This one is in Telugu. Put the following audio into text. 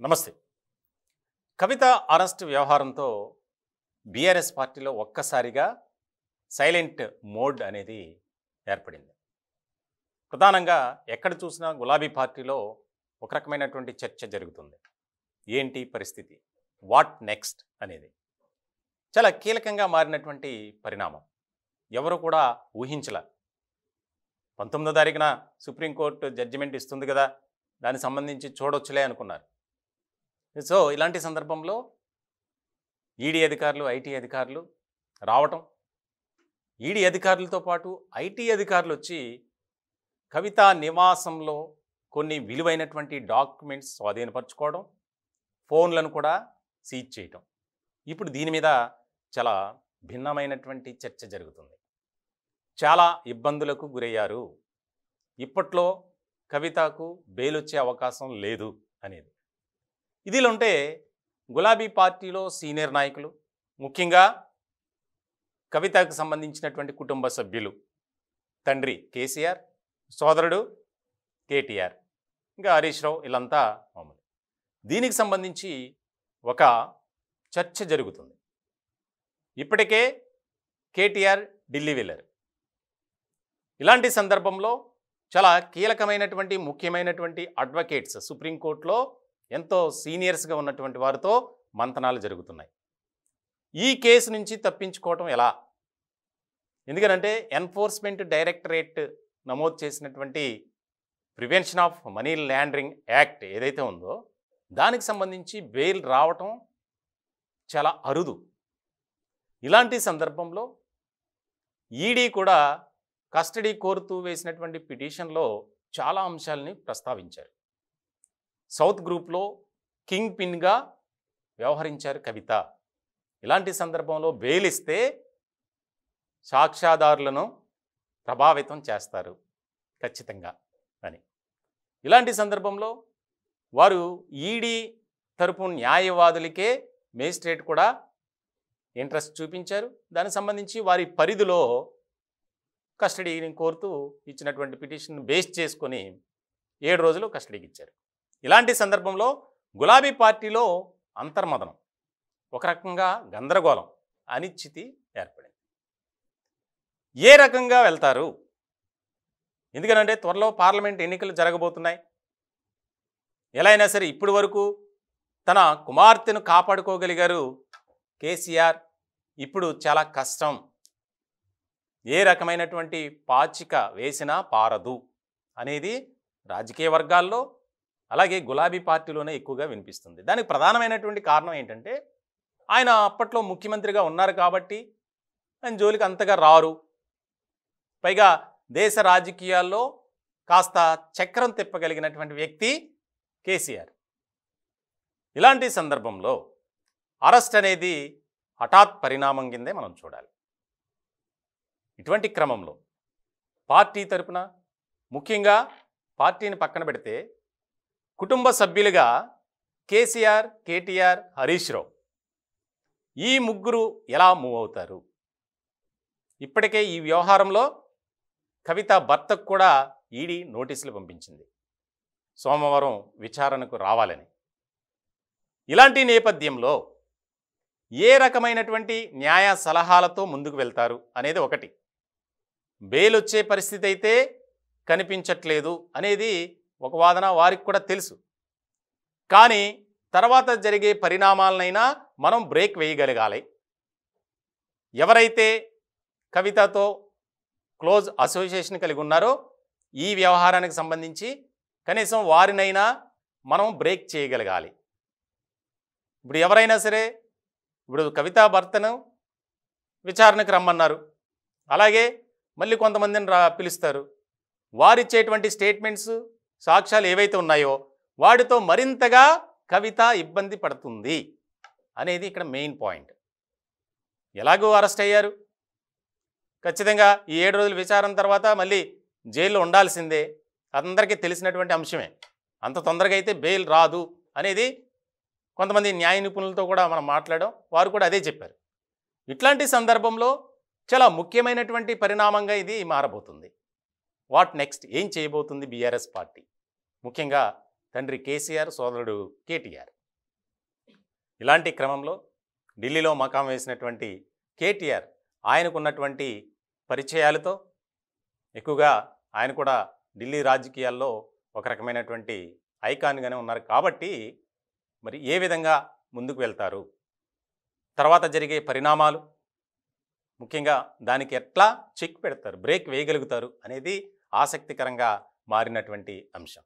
నమస్తే. కవిత అరెస్ట్ వ్యవహారంతో బీఆర్ఎస్ పార్టీలో ఒక్కసారిగా సైలెంట్ మోడ్ అనేది ఏర్పడింది. ప్రధానంగా ఎక్కడ చూసినా గులాబీ పార్టీలో ఒక రకమైనటువంటి చర్చ జరుగుతుంది. ఏంటి పరిస్థితి, వాట్ నెక్స్ట్ అనేది చాలా కీలకంగా మారినటువంటి పరిణామం. ఎవరు కూడా ఊహించలే. 19వ తారీఖున సుప్రీంకోర్టు జడ్జిమెంట్ ఇస్తుంది కదా, దానికి సంబంధించి చూడొచ్చులే అనుకున్నారు. సో ఇలాంటి సందర్భంలో ఈడీ అధికారులు, ఐటీ అధికారులు రావటం, ఈడీ అధికారులతో పాటు ఐటీ అధికారులు వచ్చి కవిత నివాసంలో కొన్ని విలువైనటువంటి డాక్యుమెంట్స్ స్వాధీనపరచుకోవడం, ఫోన్లను కూడా సీజ్ చేయటం. ఇప్పుడు దీని మీద చాలా భిన్నమైనటువంటి చర్చ జరుగుతుంది. చాలా ఇబ్బందులకు గురయ్యారు, ఇప్పట్లో కవితకు బెయిల్ వచ్చే అవకాశం లేదు అనేది. ఇదిలో ఉంటే గులాబీ పార్టీలో సీనియర్ నాయకులు, ముఖ్యంగా కవితకు సంబంధించినటువంటి కుటుంబ సభ్యులు, తండ్రి కేసీఆర్, సోదరుడు కేటీఆర్, ఇంకా హరీష్ రావు, వీళ్ళంతా మామూలు. దీనికి సంబంధించి ఒక చర్చ జరుగుతుంది. ఇప్పటికే కేటీఆర్ ఢిల్లీ వెళ్ళారు. ఇలాంటి సందర్భంలో చాలా కీలకమైనటువంటి ముఖ్యమైనటువంటి అడ్వకేట్స్, సుప్రీంకోర్టులో ఎంతో సీనియర్స్గా ఉన్నటువంటి వారితో మంతనాలు జరుగుతున్నాయి. ఈ కేసు నుంచి తప్పించుకోవటం ఎలా? ఎందుకంటే ఎన్ఫోర్స్మెంట్ డైరెక్టరేట్ నమోదు చేసినటువంటి prevention of money laundering act ఏదైతే ఉందో దానికి సంబంధించి బెయిల్ రావటం చాలా అరుదు. ఇలాంటి సందర్భంలో ఈడీ కూడా కస్టడీ కోరుతూ వేసినటువంటి పిటిషన్లో చాలా అంశాలని ప్రస్తావించారు. సౌత్ గ్రూప్లో కింగ్ పిన్గా వ్యవహరించారు కవిత. ఇలాంటి సందర్భంలో బెయిల్ ఇస్తే సాక్ష్యాధారులను ప్రభావితం చేస్తారు ఖచ్చితంగా అని. ఇలాంటి సందర్భంలో వారు ఈడీ తరపు న్యాయవాదులకే మేజిస్ట్రేట్ కూడా ఇంట్రెస్ట్ చూపించారు. దానికి సంబంధించి వారి పరిధిలో కస్టడీని కోరుతూ ఇచ్చినటువంటి పిటిషన్ బేస్ చేసుకొని 7 రోజులు కస్టడీకి ఇచ్చారు. ఇలాంటి సందర్భంలో గులాబీ పార్టీలో అంతర్మదనం, ఒక రకంగా గందరగోళం, అనిశ్చితి ఏర్పడింది. ఏ రకంగా వెళ్తారు? ఎందుకంటే త్వరలో పార్లమెంట్ ఎన్నికలు జరగబోతున్నాయి. ఎలా అయినా సరే ఇప్పటి వరకు తన కుమార్తెను కాపాడుకోగలిగారు కేసీఆర్. ఇప్పుడు చాలా కష్టం. ఏ రకమైనటువంటి పాచిక వేసినా పారదు అనేది రాజకీయ వర్గాల్లో, అలాగే గులాబీ పార్టీలోనే ఎక్కువగా వినిపిస్తుంది. దానికి ప్రధానమైనటువంటి కారణం ఏంటంటే ఆయన అప్పట్లో ముఖ్యమంత్రిగా ఉన్నారు కాబట్టి ఆయన జోలికి అంతగా రారు. పైగా దేశ రాజకీయాల్లో కాస్త చక్రం తిప్పగలిగినటువంటి వ్యక్తి కేసీఆర్. ఇలాంటి సందర్భంలో అరెస్ట్ అనేది హఠాత్ పరిణామం కిందే మనం చూడాలి. ఇటువంటి క్రమంలో పార్టీ తరపున, ముఖ్యంగా పార్టీని పక్కన పెడితే కుటుంబ సభ్యులుగా కేసీఆర్, కేటీఆర్, హరీష్ రావు, ఈ ముగ్గురు ఎలా మూవ్ అవుతారు? ఇప్పటికే ఈ వ్యవహారంలో కవిత భర్తకు కూడా ఈడీ నోటీసులు పంపించింది, సోమవారం విచారణకు రావాలని. ఇలాంటి నేపథ్యంలో ఏ రకమైనటువంటి న్యాయ సలహాలతో ముందుకు వెళ్తారు అనేది ఒకటి. బెయిల్ వచ్చే పరిస్థితి అయితే కనిపించట్లేదు అనేది ఒక వాదన, వారికి కూడా తెలుసు. కానీ తర్వాత జరిగే పరిణామాలనైనా మనం బ్రేక్ వేయగలగాలి. ఎవరైతే కవితతో క్లోజ్ అసోసియేషన్ కలిగి ఉన్నారో ఈ వ్యవహారానికి సంబంధించి కనీసం వారినైనా మనం బ్రేక్ చేయగలగాలి. ఇప్పుడు ఎవరైనా సరే, ఇప్పుడు కవిత భర్తను విచారణకు రమ్మన్నారు, అలాగే మళ్ళీ కొంతమందిని పిలుస్తారు. వారిచ్చేటువంటి స్టేట్మెంట్స్, సాక్ష్యాలు ఏవైతే ఉన్నాయో వాటితో మరింతగా కవిత ఇబ్బంది పడుతుంది అనేది ఇక్కడ మెయిన్ పాయింట్. ఎలాగో అరెస్ట్ అయ్యారు, ఖచ్చితంగా ఈ 7 రోజుల విచారణ తర్వాత మళ్ళీ జైల్లో ఉండాల్సిందే, అందరికీ తెలిసినటువంటి అంశమే. అంత తొందరగా అయితే బెయిల్ రాదు అనేది కొంతమంది న్యాయ నిపుణులతో కూడా మనం మాట్లాడాం, వారు కూడా అదే చెప్పారు. ఇట్లాంటి సందర్భంలో చాలా ముఖ్యమైనటువంటి పరిణామంగా ఇది మారబోతుంది. వాట్ నెక్స్ట్, ఏం చేయబోతుంది బీఆర్ఎస్ పార్టీ? ముఖ్యంగా తండ్రి కేసీఆర్, సోదరుడు కేటీఆర్. ఇలాంటి క్రమంలో ఢిల్లీలో మకాం వేసినటువంటి కేటీఆర్ ఆయనకున్నటువంటి పరిచయాలతో ఎక్కువగా ఆయన కూడా ఢిల్లీ రాజకీయాల్లో ఒక రకమైనటువంటి ఐకాన్గానే ఉన్నారు కాబట్టి మరి ఏ విధంగా ముందుకు వెళ్తారు, తర్వాత జరిగే పరిణామాలు, ముఖ్యంగా దానికి ఎట్లా చెక్ పెడతారు, బ్రేక్ వేయగలుగుతారు అనేది ఆసక్తికరంగా మారినటువంటి అంశం.